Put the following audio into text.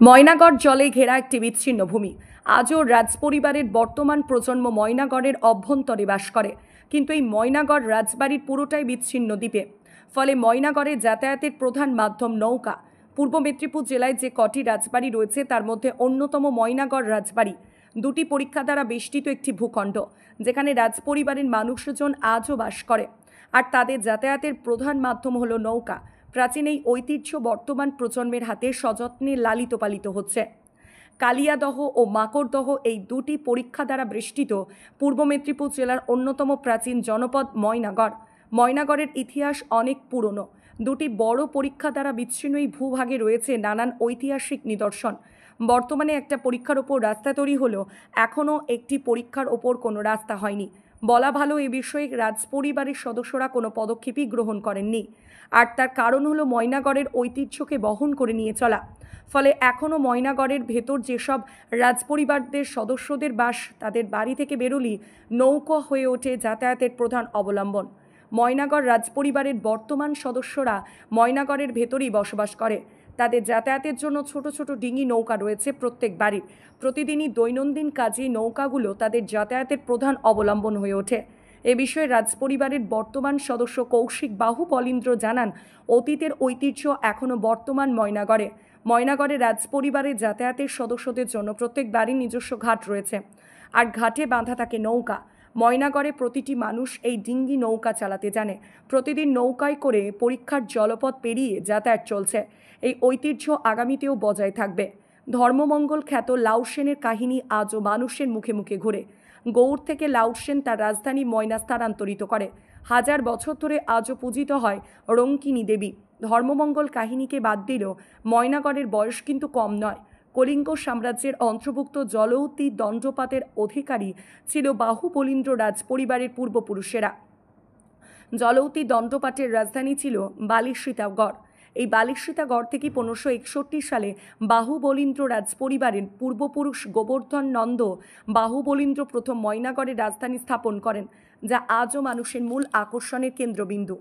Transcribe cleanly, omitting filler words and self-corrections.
ময়নাগড় জলে ঘেরা একটি বিচ্ছিন্ন ভূমি। আজও রাজপরিবারের বর্তমান প্রজন্ম ময়নাগড়ের অভ্যন্তরে বাস করে, কিন্তু এই ময়নাগড় রাজবাড়ির পুরোটাই বিচ্ছিন্ন দ্বীপে। ফলে ময়নাগড়ে যাতায়াতের প্রধান মাধ্যম নৌকা। পূর্ব মেদিনীপুর জেলায় যে কটি রাজবাড়ি রয়েছে তার মধ্যে অন্যতম ময়নাগড় রাজবাড়ি। দুটি পরীক্ষা দ্বারা বেষ্টিত একটি ভূখণ্ড, যেখানে রাজপরিবারের মানুষজন আজও বাস করে, আর তাদের যাতায়াতের প্রধান মাধ্যম হলো নৌকা। প্রাচীন এই ঐতিহ্য বর্তমান প্রজন্মের হাতে সযত্নে লালিত পালিত হচ্ছে। কালিয়াদহ ও মাকড়দহ এই দুটি পরীক্ষা দ্বারা বেষ্টিত পূর্ব মেদিনীপুর জেলার অন্যতম প্রাচীন জনপদ ময়নাগড়। ময়নাগড়ের ইতিহাস অনেক পুরনো। দুটি বড় পরীক্ষা দ্বারা বিচ্ছিন্ন এই ভূভাগে রয়েছে নানান ঐতিহাসিক নিদর্শন। বর্তমানে একটা পরীক্ষার ওপর রাস্তা তৈরি হলেও এখনও একটি পরীক্ষার ওপর কোনো রাস্তা হয়নি। বলা ভালো, এ বিষয়ে রাজপরিবারের সদস্যরা কোনো পদক্ষেপই গ্রহণ করেননি। আর তার কারণ হলো ময়নাগড়ের ঐতিহ্যকে বহন করে নিয়ে চলা। ফলে এখনও ময়নাগড়ের ভেতর যেসব রাজপরিবারদের সদস্যদের বাস, তাদের বাড়ি থেকে বেরোলেই নৌকা হয়ে ওঠে যাতায়াতের প্রধান অবলম্বন। ময়নাগড় রাজপরিবারের বর্তমান সদস্যরা ময়নাগড়ের ভেতরেই বসবাস করে। তাদের যাতায়াতের জন্য ছোট ছোট ডিঙি নৌকা রয়েছে প্রত্যেক বাড়ির। প্রতিদিনই দৈনন্দিন কাজে নৌকাগুলো তাদের যাতায়াতের প্রধান অবলম্বন হয়ে ওঠে। এ বিষয়ে রাজপরিবারের বর্তমান সদস্য কৌশিক বাহু বলীন্দ্র জানান, অতীতের ঐতিহ্য এখনও বর্তমান ময়নাগড়ে। ময়নাগড়ে রাজপরিবারের যাতায়াতের সদস্যদের জন্য প্রত্যেক বাড়ির নিজস্ব ঘাট রয়েছে, আর ঘাটে বাঁধা থাকে নৌকা। ময়নাগড়ে প্রতিটি মানুষ এই ডিঙ্গি নৌকা চালাতে জানে। প্রতিদিন নৌকায় করে পরীক্ষার জলপথ পেরিয়ে যাতায়াত চলছে। এই ঐতিহ্য আগামীতেও বজায় থাকবে। ধর্মমঙ্গল খ্যাত লাউসেনের কাহিনী আজও মানুষের মুখে মুখে ঘুরে। গৌড় থেকে লাউসেন তার রাজধানী ময়না স্থানান্তরিত করে। হাজার বছর ধরে আজও পূজিত হয় রঙ্কিনী দেবী। ধর্মমঙ্গল কাহিনীকে বাদ দিলেও ময়নাগড়ের বয়স কিন্তু কম নয়। কলিঙ্গ সাম্রাজ্যের অন্তর্ভুক্ত জলৌতি দণ্ডপাতের অধিকারী ছিল বাহু বলীন্দ্র রাজপরিবারের পূর্বপুরুষেরা। জলৌতি দণ্ডপাটের রাজধানী ছিল বালিসীতাগড়। এই বালিসীতাগড় থেকে 1561 সালে বাহু বলীন্দ্র রাজপরিবারের পূর্বপুরুষ গোবর্ধন নন্দ বাহু বলীন্দ্র প্রথম ময়নাগড়ের রাজধানী স্থাপন করেন, যা আজও মানুষের মূল আকর্ষণের কেন্দ্রবিন্দু।